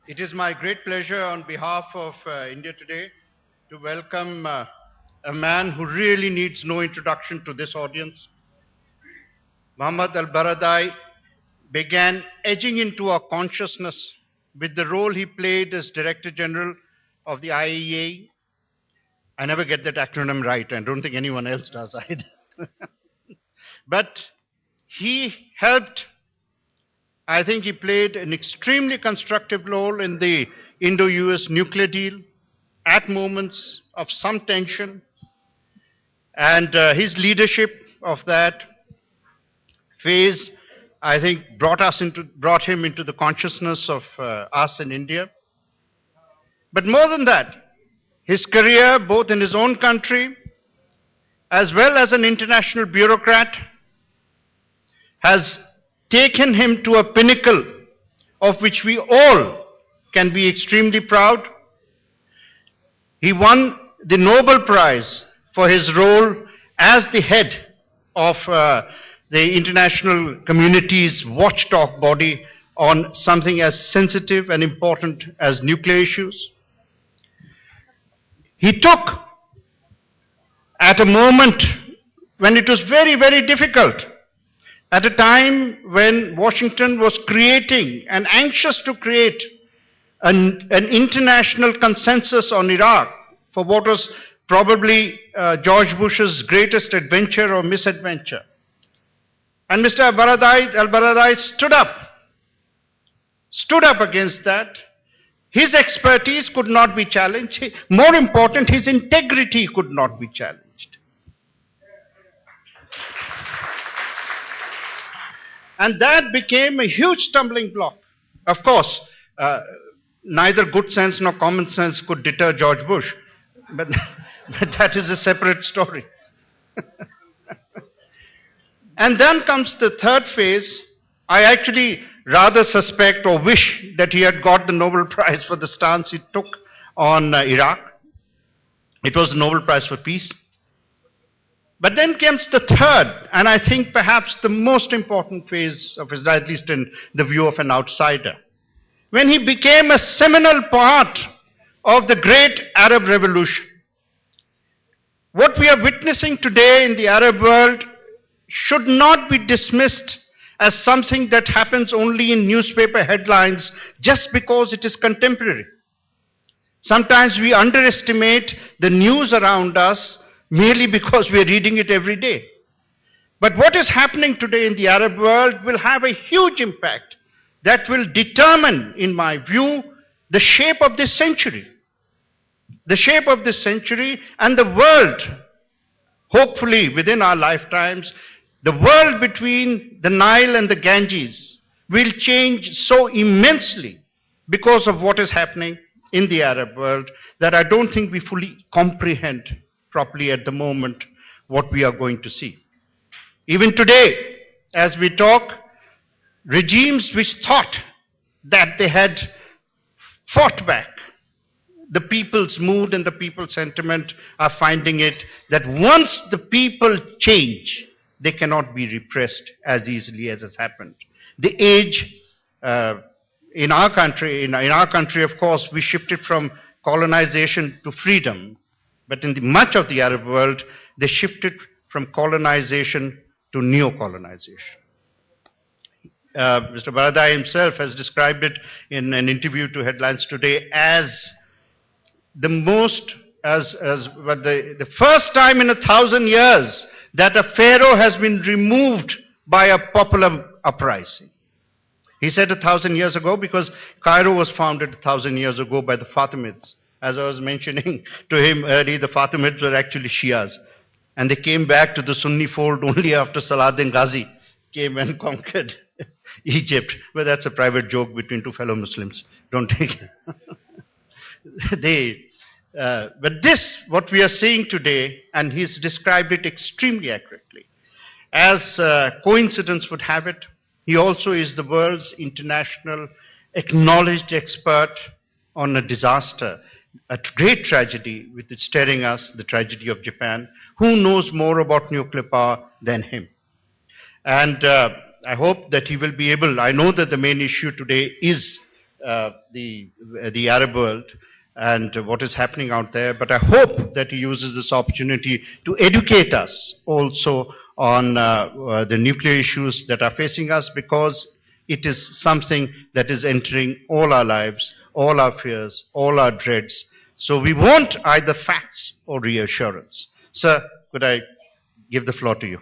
It is my great pleasure on behalf of India today to welcome a man who really needs no introduction to this audience. Muhammad Elbaradei began edging into our consciousness with the role he played as Director General of the IAEA. I never get that acronym right, and I don't think anyone else does either. But he helped, I think he played an extremely constructive role in the Indo-US nuclear deal at moments of some tension. And his leadership of that phase, I think, brought him into the consciousness of us in India. But more than that, his career, both in his own country as well as an international bureaucrat, has taken him to a pinnacle of which we all can be extremely proud. He won the Nobel Prize for his role as the head of the international community's watchdog body on something as sensitive and important as nuclear issues. He took, at a moment when it was very, very difficult, at a time when Washington was creating and anxious to create an international consensus on Iraq for what was probably George Bush's greatest adventure or misadventure. And Mr. Elbaradei stood up against that. His expertise could not be challenged. More important, his integrity could not be challenged. And that became a huge stumbling block. Of course, neither good sense nor common sense could deter George Bush. But that is a separate story. And then comes the third phase. I actually rather suspect or wish that he had got the Nobel Prize for the stance he took on Iraq. It was the Nobel Prize for Peace. But then comes the third, and I think perhaps the most important phase of his life, at least in the view of an outsider, when he became a seminal part of the great Arab Revolution. What we are witnessing today in the Arab world should not be dismissed as something that happens only in newspaper headlines just because it is contemporary. Sometimes we underestimate the news around us merely because we are reading it every day. But what is happening today in the Arab world will have a huge impact that will determine, in my view, the shape of this century. The shape of this century and the world, hopefully within our lifetimes, the world between the Nile and the Ganges will change so immensely because of what is happening in the Arab world that I don't think we fully comprehend properly at the moment what we are going to see. Even today, as we talk, regimes which thought that they had fought back, the people's mood and the people's sentiment are finding it that once the people change, they cannot be repressed as easily as has happened. The age in our country, of course, we shifted from colonization to freedom. But in much of the Arab world, they shifted from colonization to neo-colonization. Mr. Elbaradei himself has described it in an interview to Headlines Today as the first time in 1,000 years that a pharaoh has been removed by a popular uprising. He said 1,000 years ago because Cairo was founded 1,000 years ago by the Fatimids. As I was mentioning to him earlier, the Fatimids were actually Shias. And they came back to the Sunni fold only after Saladin Ghazi came and conquered Egypt. Well, that's a private joke between two fellow Muslims. Don't take it. But this, what we are seeing today, and he's described it extremely accurately. As coincidence would have it, he also is the world's international acknowledged expert on a disaster, a great tragedy which is staring us, the tragedy of Japan. Who knows more about nuclear power than him? And I hope that he will be able, I know that the main issue today is the Arab world and what is happening out there, but I hope that he uses this opportunity to educate us also on the nuclear issues that are facing us, because it is something that is entering all our lives, all our fears, all our dreads. So we want either facts or reassurance. Sir, could I give the floor to you?